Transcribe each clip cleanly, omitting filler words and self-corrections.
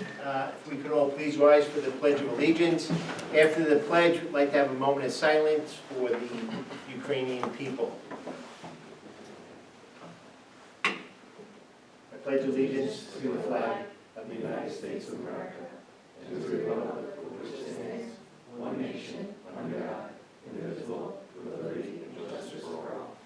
If we could all please rise for the Pledge of Allegiance. After the pledge, we'd like to have a moment of silence for the Ukrainian people. I pledge allegiance to the flag of the United States of America and to the republic for which it stands, one nation, under God, indivisible, with liberty and justice for all.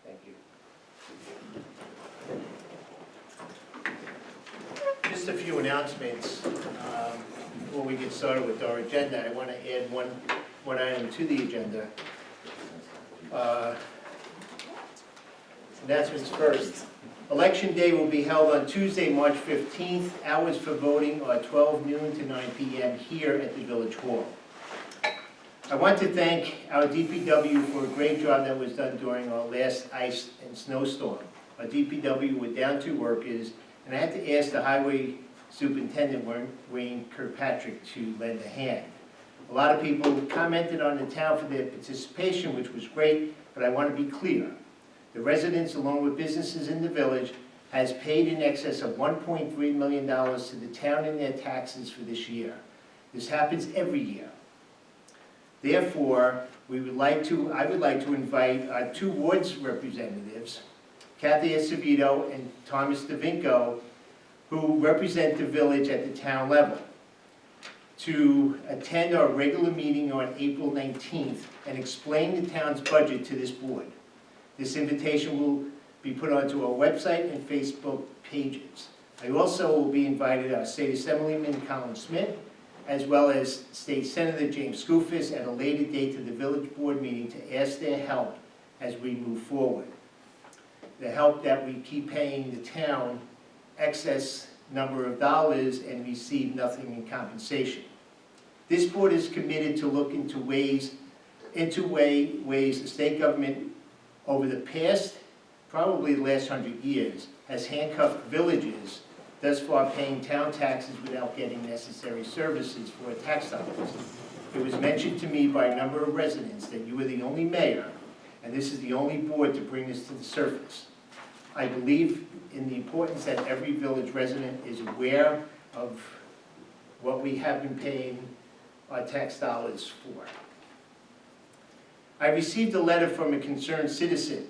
Thank you. Just a few announcements before we get started with our agenda. I want to add one item to the agenda. Announcements first. Election day will be held on Tuesday, March 15th. Hours for voting are 12 noon to 9 p.m. here at the Village Hall. I want to thank our DPW for a great job that was done during our last ice and snowstorm. Our DPW were down 2 workers, and I had to ask the Highway Superintendent, Wayne Kirkpatrick, to lend a hand. A lot of people commented on the town for their participation, which was great, but I want to be clear. The residents, along with businesses in the village, has paid in excess of $1.3 million to the town in their taxes for this year. This happens every year. Therefore, I would like to invite our 2 wards representatives, Kathy Acevedo and Thomas DeVinco, who represent the village at the town level, to attend our regular meeting on April 19th and explain the town's budget to this board. This invitation will be put onto our website and Facebook pages. I also will be invited our State Assemblyman Colin Smith, as well as State Senator James Skoufis at a later date to the village board meeting to ask their help as we move forward. The help that we keep paying the town excess number of dollars and receive nothing in compensation. This board is committed to look into ways the state government over the past, probably the last 100 years, has handcuffed villages, thus far paying town taxes without getting necessary services for tax dollars. It was mentioned to me by a number of residents that you are the only mayor, and this is the only board to bring this to the surface. I believe in the importance that every village resident is aware of what we have been paying our tax dollars for. I received a letter from a concerned citizen.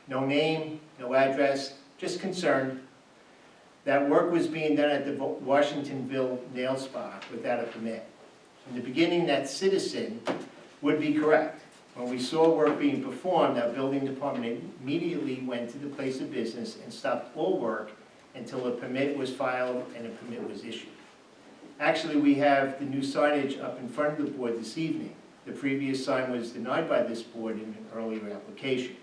No name, no address, just concerned that work was being done at the Washingtonville nail spa without a permit. In the beginning, that citizen would be correct. When we saw work being performed, our building department immediately went to the place of business and stopped all work until a permit was filed and a permit was issued. Actually, we have the new signage up in front of the board this evening. The previous sign was denied by this board in an earlier application.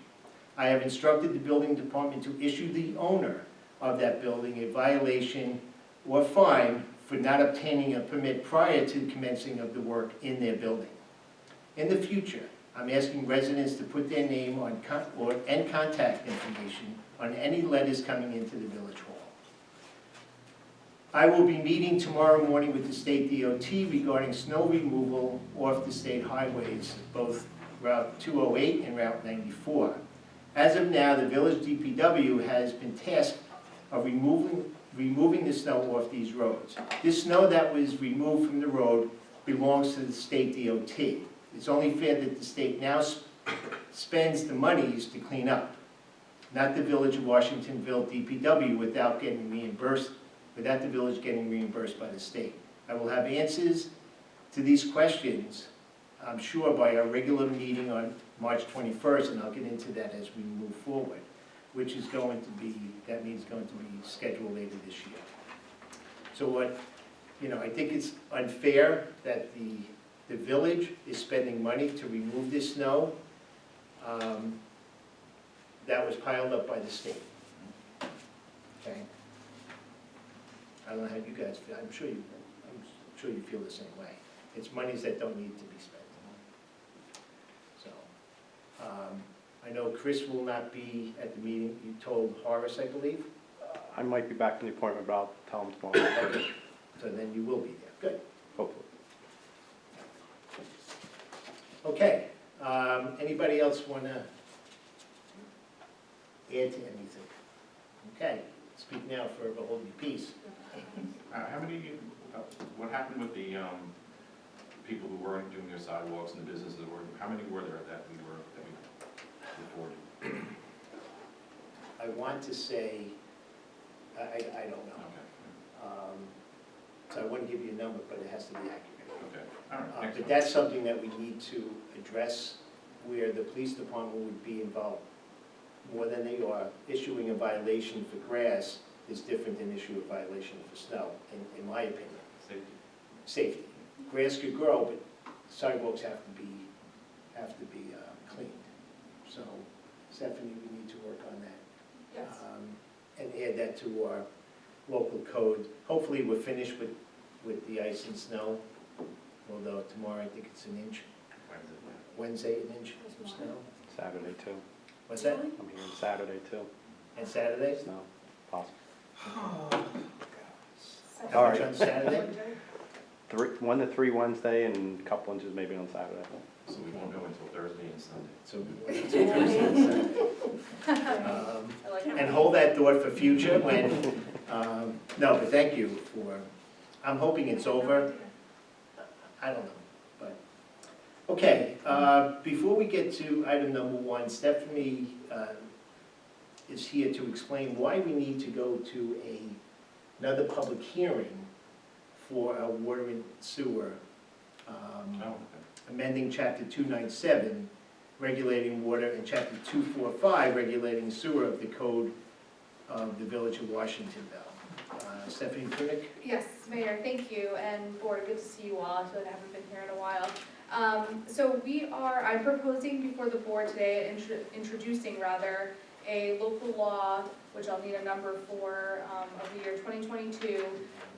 I have instructed the building department to issue the owner of that building a violation or fine for not obtaining a permit prior to the commencing of the work in their building. In the future, I'm asking residents to put their name on and contact information on any letters coming into the village hall. I will be meeting tomorrow morning with the state DOT regarding snow removal off the state highways, both Route 208 and Route 94. As of now, the village DPW has been tasked of removing the snow off these roads. This snow that was removed from the road belongs to the state DOT. It's only fair that the state now spends the monies to clean up, not the village of Washingtonville DPW without the village getting reimbursed by the state. I will have answers to these questions, I'm sure, by our regular meeting on March 21st, and I'll get into that as we move forward, which is going to be scheduled later this year. So I think it's unfair that the village is spending money to remove this snow that was piled up by the state. don't know how you guys feel, I'm sure you feel the same way. It's monies that don't need to be spent. So, I know Chris will not be at the meeting, you told Horace, I believe? I might be back from the appointment, but I'll tell him tomorrow, Okay, so then you will be there, good. hopefully. Okay, anybody else want to add to anything? Okay, speak now, forever hold your peace. How many, what happened with the people who weren't doing their sidewalks and the businesses that were, how many were there that we reported? I want to say, I don't know. Okay, So I wouldn't give you a number, but it has to be accurate. okay, all right, thanks. But that's something that we need to address, where the police department would be involved more than they are. Issuing a violation for grass is different than issuing a violation for snow, in my opinion. Safety. Safety. Grass could grow, but sidewalks have to be cleaned. So Stephanie, we need to work on that. Yes. And add that to our local code. Hopefully we're finished with the ice and snow, although tomorrow I think it's an inch. Wednesday, an inch of snow. Saturday too. What's that? I'm here on Saturday too. And Saturday? Snow, possible. How All much right. on Saturday? 1 to 3 Wednesday and a couple inches maybe on Saturday. So we won't know until Thursday and Sunday. So Thursday and Saturday. I like And hold that thought for future when, no, but thank you for, I'm hoping it's over. I don't know, but, okay, before we get to item number 1, Stephanie is here to explain why we need to go to another public hearing for our water and sewer, Oh, okay. amending chapter 297, regulating water, and chapter 245, regulating sewer of the code of the village of Washingtonville. Stephanie Prunick? Yes, Mayor, thank you, and board, good to see you all. I feel like I haven't been here in a while. So I'm proposing before the board today, introducing rather, a local law, which I'll need a number for, of the year 2022,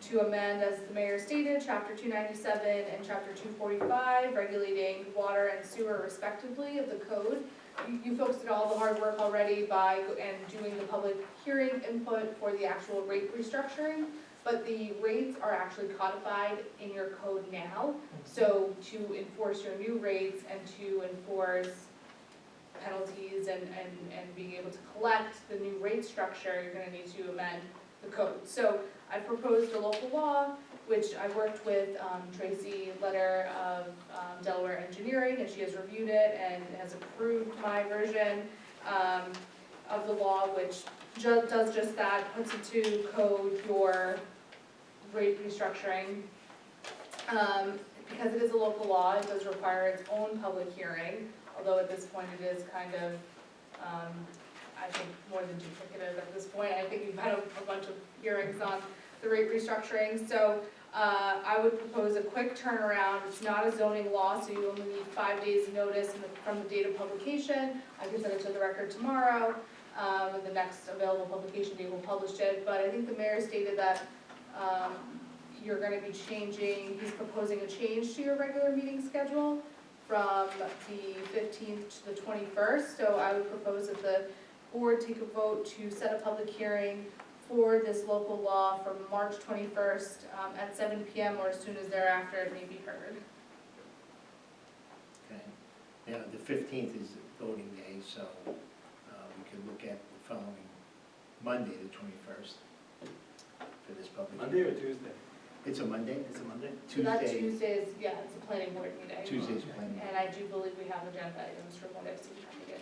to amend, as the mayor stated, chapter 297 and chapter 245, regulating water and sewer respectively of the code. You folks did all the hard work already doing the public hearing input for the actual rate restructuring, but the rates are actually codified in your code now. So to enforce your new rates and to enforce penalties and being able to collect the new rate structure, you're gonna need to amend the code. So I proposed a local law, which I worked with Tracy Letter of Delaware Engineering, and she has reviewed it and has approved my version of the law, which does just that, puts into code your rate restructuring. Because it is a local law, it does require its own public hearing, although at this point it is kind of, I think, more than duplicative at this point. I think we've had a bunch of hearings on the rate restructuring. So I would propose a quick turnaround. It's not a zoning law, so you only need 5 days notice from the date of publication. I can send it to the record tomorrow, and the next available publication date will publish it. But I think the mayor stated that you're going to be changing, he's proposing a change to your regular meeting schedule from the 15th to the 21st. So I would propose that the board take a vote to set a public hearing for this local law from March 21st at 7 p.m. or as soon as thereafter it may be heard. Okay. Now, the 15th is voting day, so we could look at the following Monday, the 21st, for this public. Monday or Tuesday? It's a Monday? It's a Monday? So that Tuesday. Tuesday is, yeah, it's a planning board meeting. Tuesday's planning. And I do believe we have agenda items from what I've seen coming in.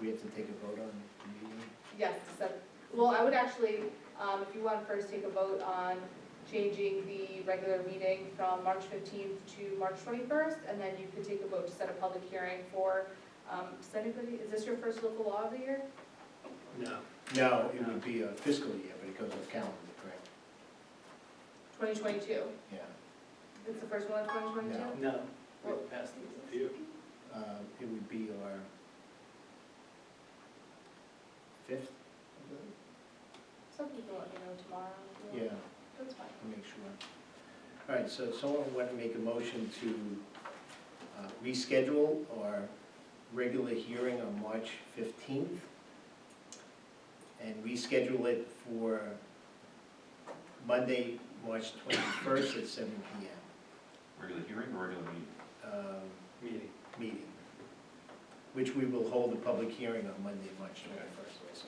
We have to take a vote on the meeting? Yes, so, well, I would actually, if you want to first take a vote on changing the regular meeting from March 15th to March 21st, and then you could take a vote to set a public hearing for, does anybody, is this your first local law of the year? No. No, it would be a fiscal year, but it goes off calendar, correct? 2022. Yeah. It's the first one in 2022? No. No, we passed a few. It would be our 5th, I believe. Some people let me know tomorrow. if you want. Yeah, That's fine. I'll make sure. All right, so someone want to make a motion to reschedule our regular hearing on March 15th and reschedule it for Monday, March 21st at 7 PM. Regular hearing or regular meeting? Meeting. Meeting, which we will hold a public hearing on Monday, March 21st also.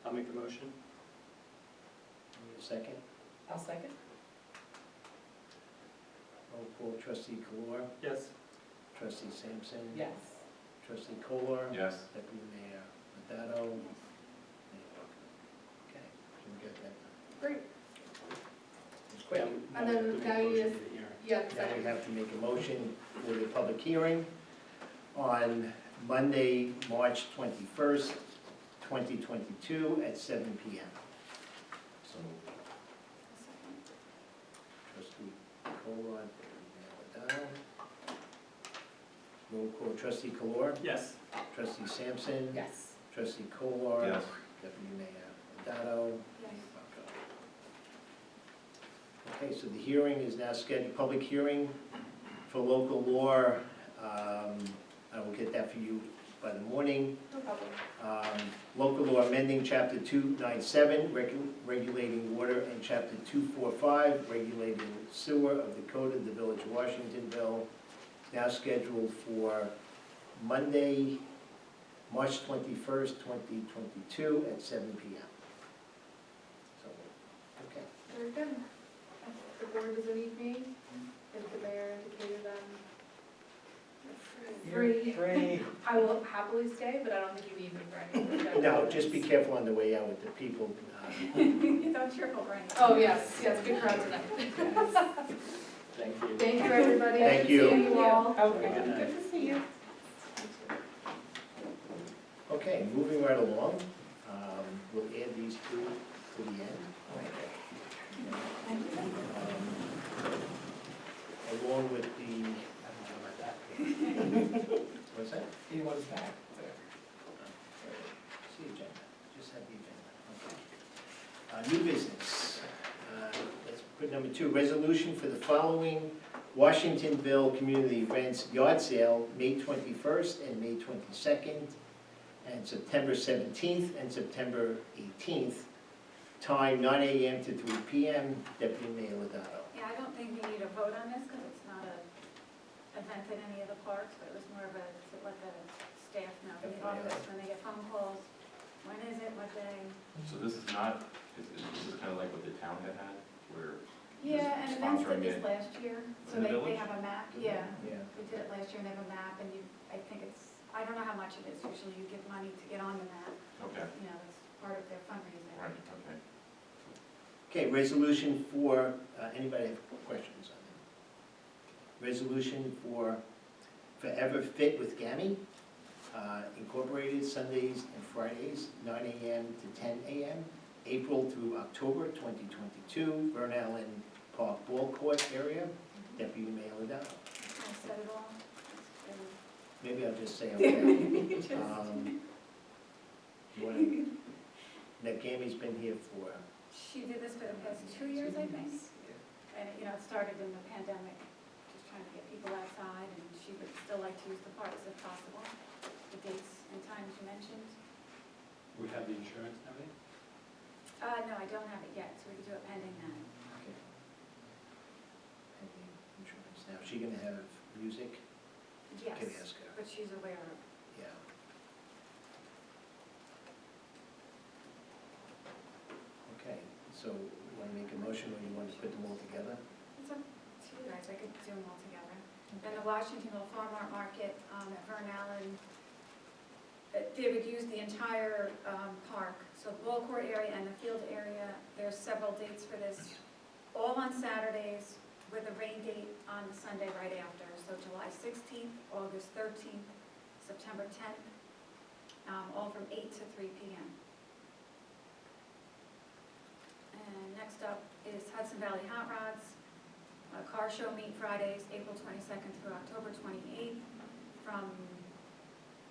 I'll make the motion. Need a second? I'll second. Roll call, trustee Kolar, Yes. trustee Sampson. Yes. Trustee Kolar. Yes. Deputy Mayor Madado. Okay, so we got that. Great. It's quick. And then now you just- Yeah, Now we second. have to make a motion for the public hearing on Monday, March 21st, 2022 at 7 PM. So, Trustee Kolar, Deputy Mayor Madado. Roll call, trustee Kolar, Yes. trustee Sampson. Yes. Trustee Kolar. yes. Deputy Mayor Madado. Yes. Okay, so the hearing is now scheduled, public hearing for local law. I will get that for you by the morning. No problem. Local law amending chapter 297, regulating water, and chapter 245, regulating sewer of the code of the village of Washingtonville, now scheduled for Monday, March 21st, 2022 at 7 PM. So, okay. Very good. If the board doesn't need me, if the mayor indicated free, I will happily stay, but I don't think you need me for anything. No, just be careful on the way out with the people. Don't triple brain. Oh, yes, good crowd tonight. Thank you. Thank you, everybody. Thank you. See you all. Okay. Good to see you. Okay, moving right along, we'll add these two to the end. Along with the, what's that? He was back. See agenda, just have the agenda, okay. New business, let's put number 2, resolution for the following Washingtonville Community Events Yard Sale, May 21st and May 22nd, and September 17th and September 18th, time 9 AM to 3 PM, Deputy Mayor Lodato. Yeah, I don't think we need a vote on this because it's not a event in any of the parks, but it was more of a, to let the staff know, the office, when they get phone calls, when is it, what day? So this is not, this is kind of like what the town had, where Yeah, and events did sponsoring this it last year, so in the they village? have a map, yeah. Yeah. We did it last year and they have a map and you, I think it's, I don't know how much it is, usually you give money to get on the map, okay, you know, it's part of their fundraising. right, okay. Okay, resolution for, anybody have questions on it? Resolution for Forever Fit with Gammy, Incorporated, Sundays and Fridays, 9 AM to 10 AM, April through October 2022, Burn Allen Park Ball Court area, Deputy Mayor Lodato. I said it all. Maybe I'll just say okay. You wanna, that Gammy's been here for, She did this for the past 2 years, I think. And, you know, it started in the pandemic, just trying to get people outside, and she would still like to use the parks if possible. The dates and times you mentioned. We have the insurance now, No, I don't have it yet, so we can do it pending that. okay. Pending insurance. Now, is she gonna have music? Yes, Can ask her, but she's aware of. yeah. Okay, so you wanna make a motion, or you want to put them all together? It's up to you guys, I could do them all together. Then the Washingtonville Farm Art Market at Vern Allen, they would use the entire park, so the ball court area and the field area. There's several dates for this, all on Saturdays with a rain date on the Sunday right after. So July 16th, August 13th, September 10th, all from 8 to 3 p.m. And next up is Hudson Valley Hot Rods, Car show meet Fridays, April 22nd through October 28th, from,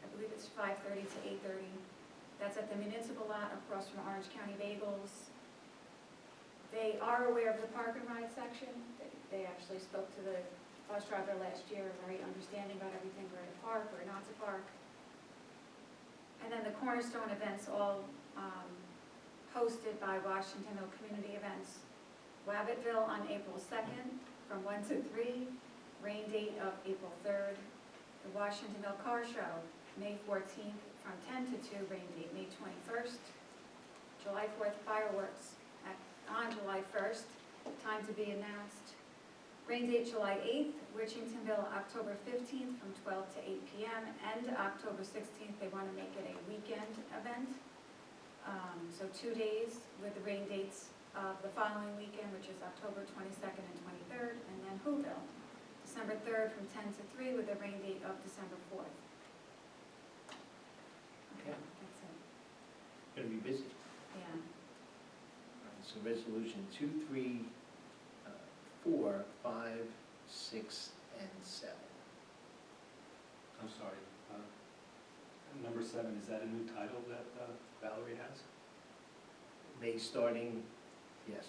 I believe it's 5:30 to 8:30. That's at the municipal lot across from Orange County Bagels. They are aware of the park and ride section. They actually spoke to the bus driver last year, very understanding about everything, where to park, where not to park. And then the Cornerstone events, all hosted by Washingtonville Community Events. Wabbittville on April 2nd from 1 to 3, rain date of April 3rd. The Washingtonville Car Show, May 14th from 10 to 2, rain date May 21st. July 4th fireworks on July 1st, time to be announced. Rain date July 8th, Washingtonville October 15th from 12 to 8 p.m. and October 16th, they want to make it a weekend event. So 2 days with the rain dates of the following weekend, which is October 22nd and 23rd, and then Whoville, December 3rd from 10 to 3 with a rain date of December 4th. Okay. That's it. Gonna be busy. Yeah. So resolution 2, 3, 4, 5, 6, and 7. I'm sorry. Number 7, is that a new title that Valerie has? May starting, yes.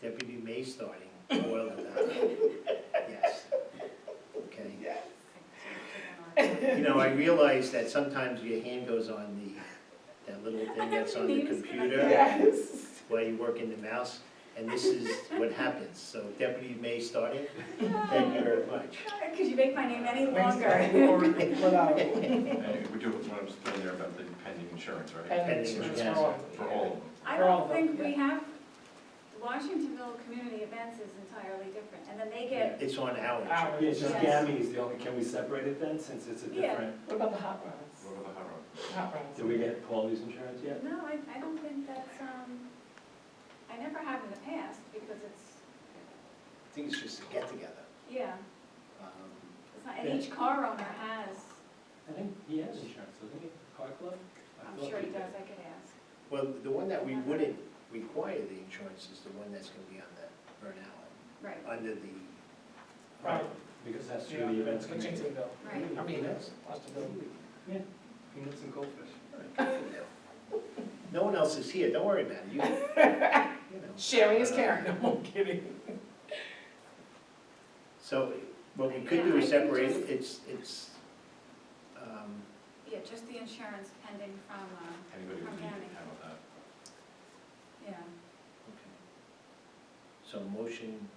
Deputy May starting, oil and yes. Okay. You know, I realize that sometimes your hand goes on that little thing that's on the computer while you work in the mouse, and this is what happens. So Deputy May starting, thank you very much. Could you make my name any longer? And we do want to explain there about the pending insurance, right? Pending insurance. For all of them. I don't think we have, Washingtonville Community Events is entirely different, and then they get, It's on our Yeah, insurance. it's just Yes. GAMI is the only, can we separate it then, since it's a Yeah. different? What about the hot rods? What about the hot rod? Hot rods. Did we get Paulie's insurance yet? no, I don't think that's, I never have in the past, because it's, I think it's just a get-together. yeah, Um, it's not, and each car owner has, I think he has insurance, doesn't he? Car club? I I'm thought sure he did. does, I could ask. Well, the one that we wouldn't require the insurance is the one that's gonna be on the Burn Allen, Right, under the. Right. Because that's through the events committee. Washingtonville. right. I mean, that's Washingtonville. Yeah, peanuts and goldfish. No one else is here, don't worry about it, you know. Sharing is caring, I'm kidding. So, what we could do is separate it, it's, Yeah, just the insurance pending from, Anybody From who's need GAMI. to handle that? yeah. okay. So motion,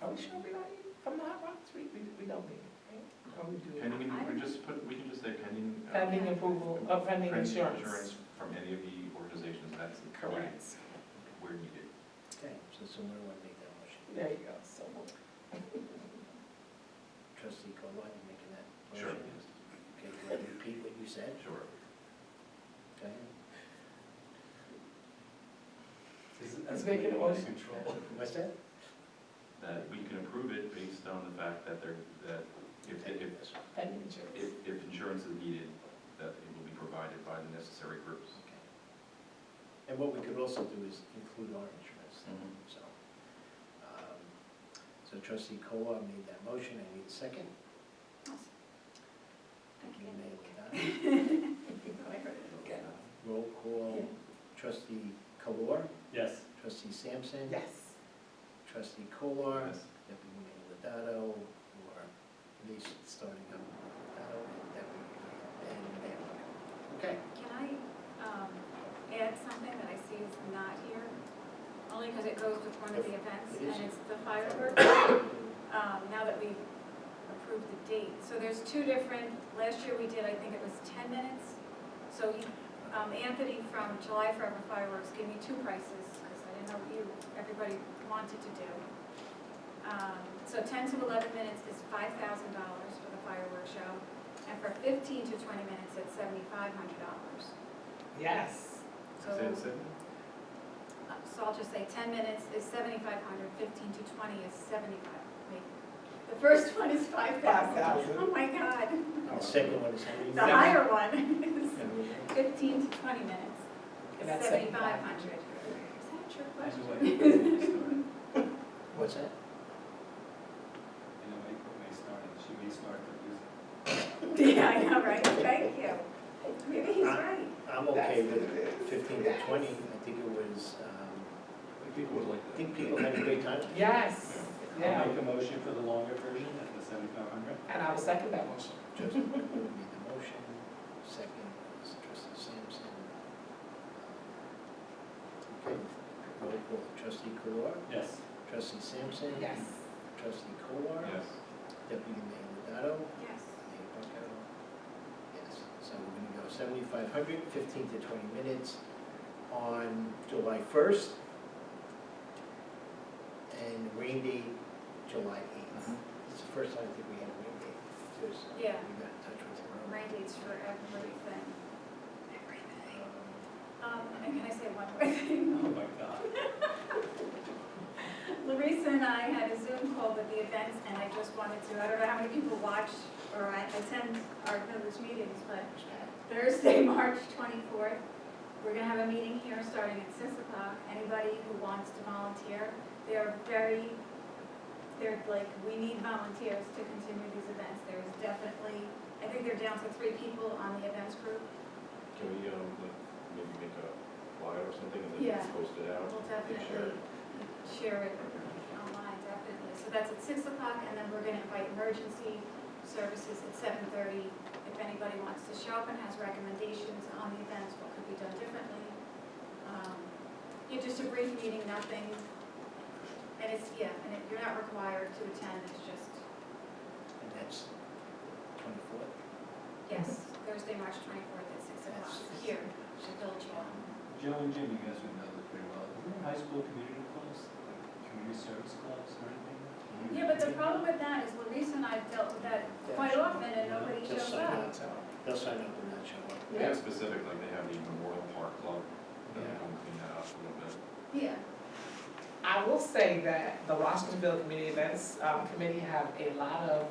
Are we sure we don't need, from the hot rods, we don't need it, right? Or we do? Pending, I we don't- just put, we can just say pending. Pending approval of pending insurance. From any of the organizations, that's Correct. where needed. okay, so someone want to make that motion? There you go, so moved. Trustee Kolar, you making that Sure. motion? Okay, you want to repeat what you said? Sure. Okay. Let's make it a motion. Control. What's that? That we can approve it based on the fact that if Pending insurance. if insurance is needed, that it will be provided by the necessary groups. Okay. And what we could also do is include our insurance, so. So trustee Kolar made that motion, I need a second. You may have done. Okay. Roll call, trustee Kolar, Yes. trustee Sampson. Yes. Trustee Kolar, Yes. deputy mayor Lodato, or at least starting up Lodato, and deputy and mayor. Okay. Can I add something that I see is not here? Only because it goes with one of the events, It is. and it's the fireworks. Now that we've approved the date. So there's two different, last year we did, I think it was 10 minutes. So Anthony from July Forever Fireworks gave me two prices, because I didn't know what everybody wanted to do. So 10 to 11 minutes is $5,000 for the fireworks show, and for 15 to 20 minutes, it's $7,500. Yes. So so I'll just say 10 minutes is 7,500, 15 to 20 is 75. Wait, the first one is 5,000. 5,000. Oh my God. The second one is how many The minutes? higher one is 15 to 20 minutes, And that's 7,500. Is that a trick question? By the way, What's that? You know, April may start, and she may start to use it. Yeah, I know, right? Thank you. Maybe he's right. I'm okay with 15 to 20. I think it was, People would like I think people had a great time. Yes, yeah, I'll make a motion for the longer version at the 7,500. and I will second that motion. Trustee Kolar made the motion, second was trustee Sampson. Okay, roll call. Trustee Kolar, Yes. trustee Sampson. Yes. Trustee Kolar. Yes. Deputy Mayor Lovato. Yes. Mayor Bucko. Yes, so we're gonna go 7,500, 15 to 20 minutes on July 1st. And rain date, July 8th. It's the first time I think we had a rain date. So Yeah. we got in touch with the room. Rain dates for everything. Um, And can I say one more thing? Oh, my God. Larissa and I had a Zoom call with the events, and I just wanted to, I don't know how many people watch or attend our village meetings, but Thursday, March 24th, we're gonna have a meeting here starting at 6 o'clock. Anybody who wants to volunteer, they're like, we need volunteers to continue these events. There's definitely, I think they're down to 3 people on the events group. Can we, maybe make a flyer or something and then Yeah. post it out? We'll and share definitely it? share it online, definitely. So that's at 6 o'clock, and then we're gonna invite emergency services at 7:30. If anybody wants to show up and has recommendations on the events, what could be done differently. Just a brief meeting, nothing, and you're not required to attend, it's just, And that's 24th. yes, Thursday, March 24th at 6 o'clock, here, at Village Hall. Joe and Jim, you guys would know this pretty well. Is there high school community clubs, like community service clubs or anything? Yeah, but the problem with that is Larissa and I have dealt with that quite often, and nobody They'll shows sign up. They'll sign up and not show up. They have specific, like they have the Memorial Park Club, that they Yeah. come clean that up a little bit. Yeah. I will say that the Washingtonville Community Events Committee have a lot of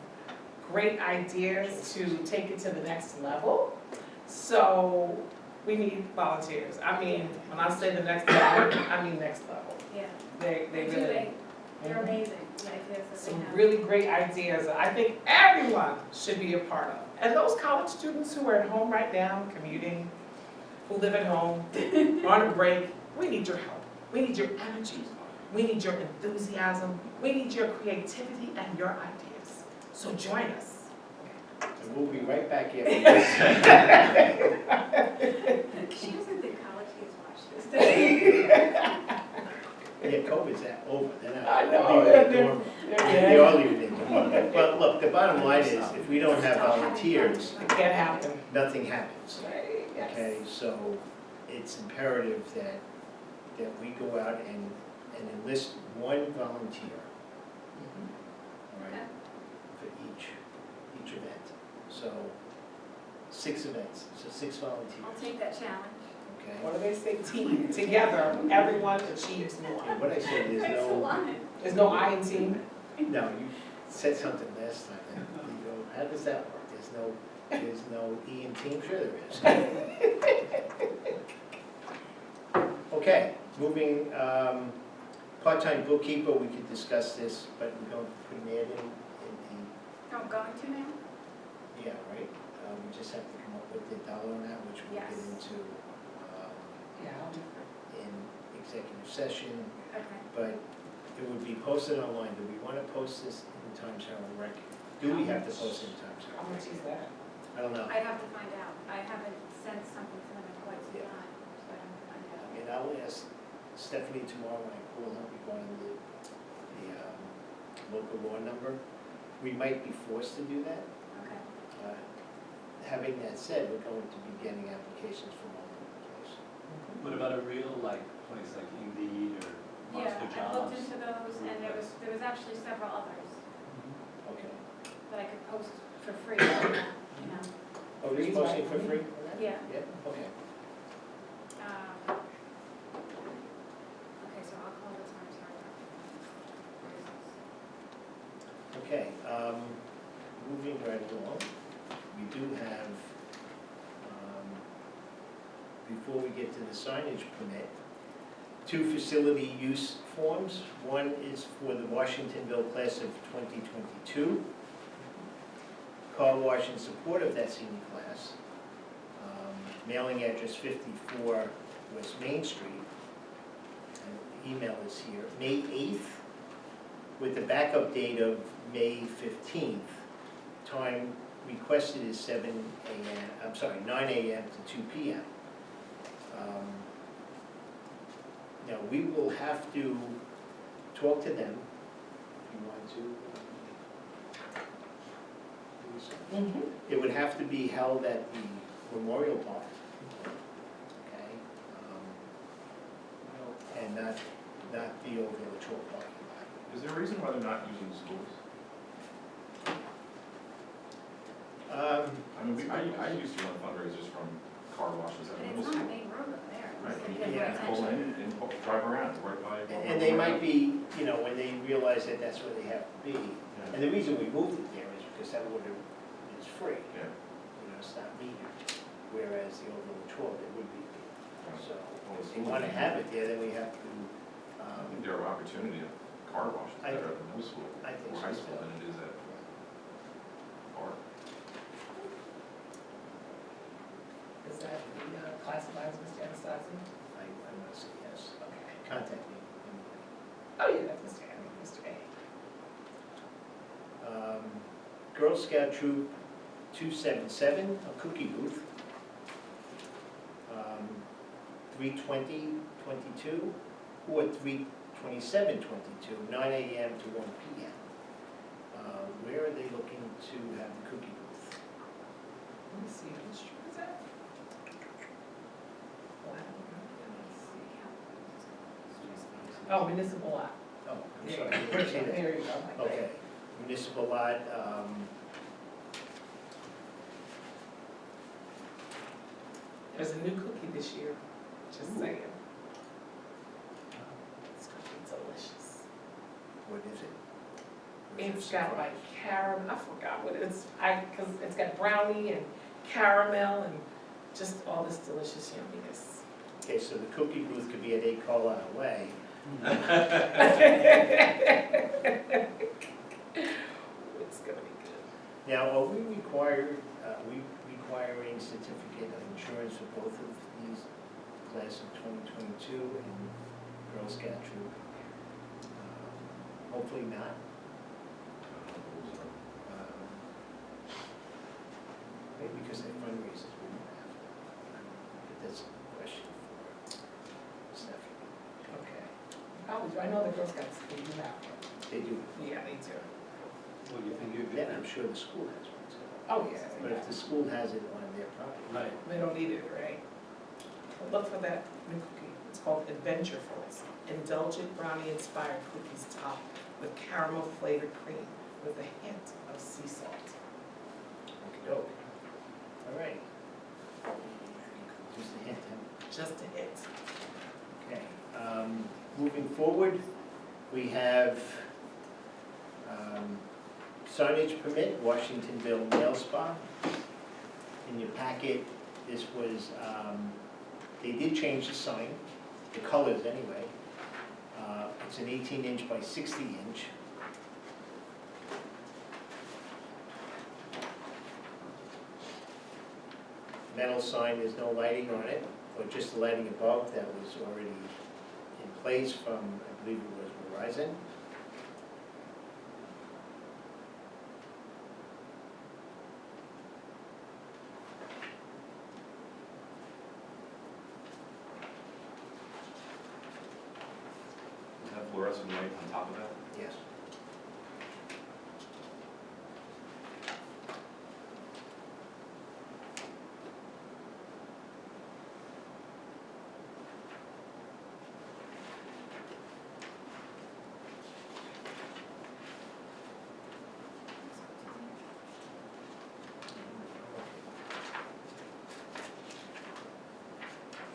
great ideas to take it to the next level. So we need volunteers. I mean, when I say the next level, I mean next level. Yeah. They really, They're amazing, the ideas that they some have. really great ideas that I think everyone should be a part of. And those college students who are at home right now, commuting, who live at home, on a break, we need your help. We need your energy. We need your enthusiasm. We need your creativity and your ideas. So join us. And we'll be right back after this. She doesn't think college kids watch this, does she? Yeah, COVID's over, they're not. I know, they're they're- dormant. They all leave it. But look, the bottom line is, if we don't have volunteers, It can't happen. nothing happens. Right, yes. Okay, so it's imperative that we go out and enlist one volunteer, Mhm. all right, for each event. So 6 events, so 6 volunteers, I'll take that challenge. okay? What do they say? Team, together, everyone achieves more. And what I said is Thanks a lot. There's no I in team. no, you said something last time, and you go, how does that work? There's no E in team, sure there is. Okay, moving, part-time bookkeeper, we could discuss this, but we don't put an ad in I'm going to now? yeah, right? We just have to come up with the dollar amount, which we'll get Yes. into Yeah. in executive session, Okay. but it would be posted online. Do we want to post this in Times Herald Record? Do we have to post it in Times How Herald? much is that? I don't know. I'd have to find out. I haven't sent something to them in quite some Yeah. time, so I have to find I out. mean, I'll ask Stephanie tomorrow when I call her regarding the local law number. We might be forced to do that. Okay. Having that said, we're going to be getting applications from all over the place. What about a real, like, place like Indeed or Yeah, Monster I looked Jobs? into those, and there was actually several others Okay. that I could post for free, you know. Oh, you're Freeze posting right for now. free? Yeah. Yeah, okay. Okay, so I'll call the Times Herald. Okay, moving right along, we do have, before we get to the signage permit, two facility use forms. One is for the Washingtonville class of 2022. Car wash in support of that senior class. Mailing address 54 West Main Street. And email is here, May 8th, with the backup date of May 15th. Time requested is 7 a.m., 9 a.m. to 2 p.m. Now, we will have to talk to them, if you want to. It would have to be held at the Memorial Park, okay? And not the old Village Hall parking lot. Is there a reason why they're not using the schools? I mean, I used to run fundraisers from car washes at And middle it's not school. a main road over there. Right, It's you like Yeah. can pull in and drive around, right by. And they might be, you know, when they realize that that's where they have to be. Yeah. And the reason we moved it there is because that water is free, Yeah. you know, it's not metered. Whereas the old Village Hall, it would be. So Well, the if you schools- want to have it there, then we have to, I think there are opportunity at car washes I- better at middle school I think or so. high school than it is at park. Is that the classifieds, Mr. Anastasi? I must say yes. Okay. Contact me. Oh, yeah, that's Mr. A, Mr. A. Girl Scout Troop 277, a cookie booth. 3:20:22 or 3:27:22, 9 a.m. to 1 p.m. Where are they looking to have the cookie booth? Let me see, which street is that? Oh, municipal lot. Oh, I'm There sorry. you I go. didn't see that. There you go. Okay, municipal lot, There's a new cookie this year, just saying. It's gonna be delicious. what is it? It's got like caramel, I forgot what it's, cause it's got brownie and caramel and just all this delicious yumminess. Okay, so the cookie booth could be at 8 Carlisle Way. It's gonna be good. Now, are we requiring certificate of insurance for both of these class of 2022 and Girl Scout Troop? Hopefully not. Maybe because they fundraisers, we don't have to. But that's a question for Stephanie. Okay. College, I know the Girl Scouts, they do have one. They do. Yeah, they do. What do you think you'd do? Then I'm sure the school has one too. Oh, yeah. But if the school has it on their property. Right. They don't need it, right? But look for that new cookie. It's called Adventurefuls. Indulgent brownie-inspired cookies topped with caramel flavored cream with a hint of sea salt. Okey-doke. All right. Just a hint, huh? Just a hint. Okay, moving forward, we have signage permit, Washingtonville Nail Spa. In your packet, this was, they did change the sign, the colors anyway. It's an 18-inch by 60-inch. Metal sign, there's no lighting on it, or just the lighting above that was already in place from, I believe it was Verizon. Is that fluorescent light on top of that? Yes.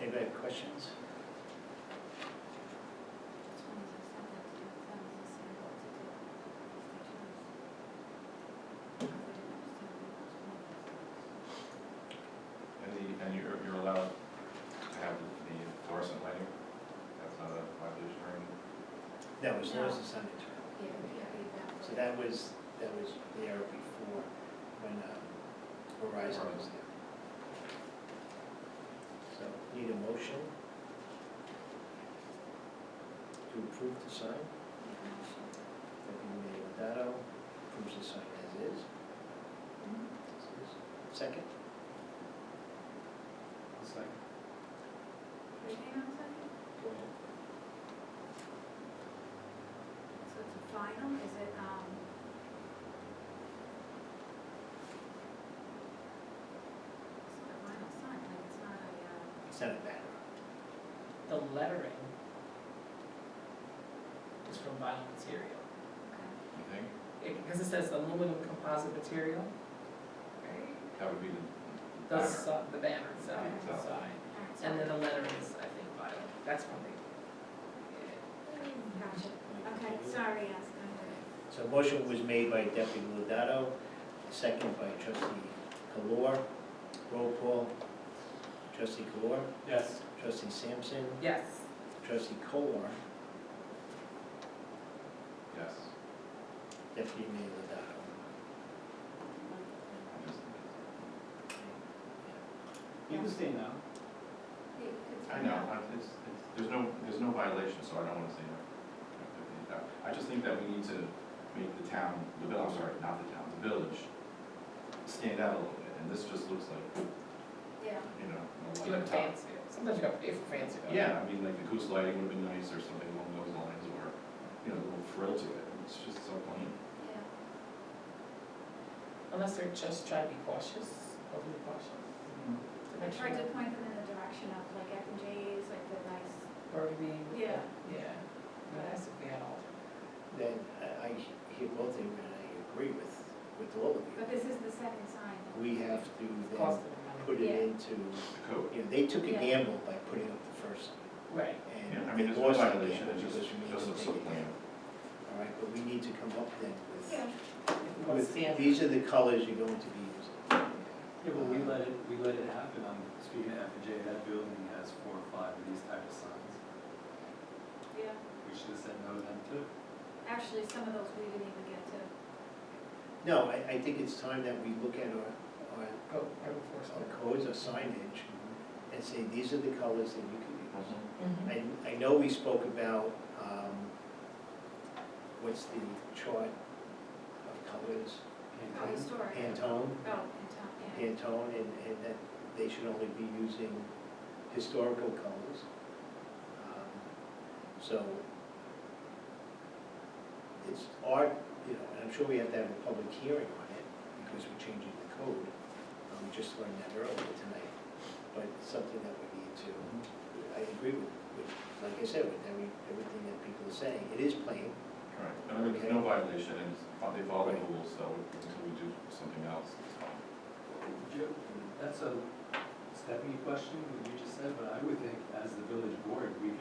Anybody have questions? No, as long as the signage. Yeah, that. So that was there before, when Verizon was there. So, need a motion to approve the sign. Deputy Mayor Lodato approves the sign as is. Second? I'll second. Wait, hang on a second. Go ahead. So it's a final, is it, it's not a final sign, like, it's not a, It's not a banner. The lettering is from vinyl material. okay. You think? Because it says aluminum composite material. Right. That would be the The, banner. the banner itself, Okay. the sign. All right, so- And then the lettering is, I think, vinyl. That's from the, Gotcha, okay, sorry, yes, go ahead. So a motion was made by Deputy Lodato, second by Trustee Kalor. Roll call. Trustee Kalor, Yes. Trustee Sampson, yes. Trustee Kolar, Yes. Deputy Mayor Lodato. I just think You can stay now. I know, there's no violation, so I don't wanna say no. I just think that we need to make the town, I'm sorry, not the town, the village, stand out a little bit, and this just looks like, Yeah, you know. You look fancy. Sometimes you gotta pay for fancy. don't you? Yeah, I mean, like the goose lighting would have been nice, or something along those lines, or, you know, a little frill to it, it's just so plain. yeah. Unless they're just trying to be cautious, overly cautious. To I make tried to sure point them in the direction of like F and J's, like the nice, burgundy. Yeah. Yeah. Nice if we had all. Then I hear both of you, and I agree with all of but you. this is the second sign. We have to Cost then of money. put it Yeah. into, The code. you know, they took a Yeah. gamble by putting up the first sign. Right. And Yeah, I mean, there's they no lost that violation, gamble it because we made just them looks take so a plain. gamble. All right, but we need to come up then with, Yeah. If we want to with, stand. these are the colors you're going to be using. Yeah, but we let it happen. Speaking of F and J, that building has 4 or 5 of these type of signs. Yeah, We should have said no to them too. actually, some of those we didn't even get to. No, I think it's time that we look at our Go, I would force our it. codes, our signage, and say, these are the colors that you can use. Mhm. I know we spoke about, what's the chart of colors? Oh, historic. Pantone, Oh, in town, yeah. Pantone, and that they should only be using historical colors. So, it's our, you know, and I'm sure we have to have a public hearing on it, because we're changing the code. We just learned that earlier tonight, but it's something that we need to, I agree with, like I said, with everything that people are saying. It is plain. Right, and I mean, there's no violation, and they follow the rules, so until we do something else, it's fine. Joe, that's a Stephanie question, what you just said, but I would think as the village board, we can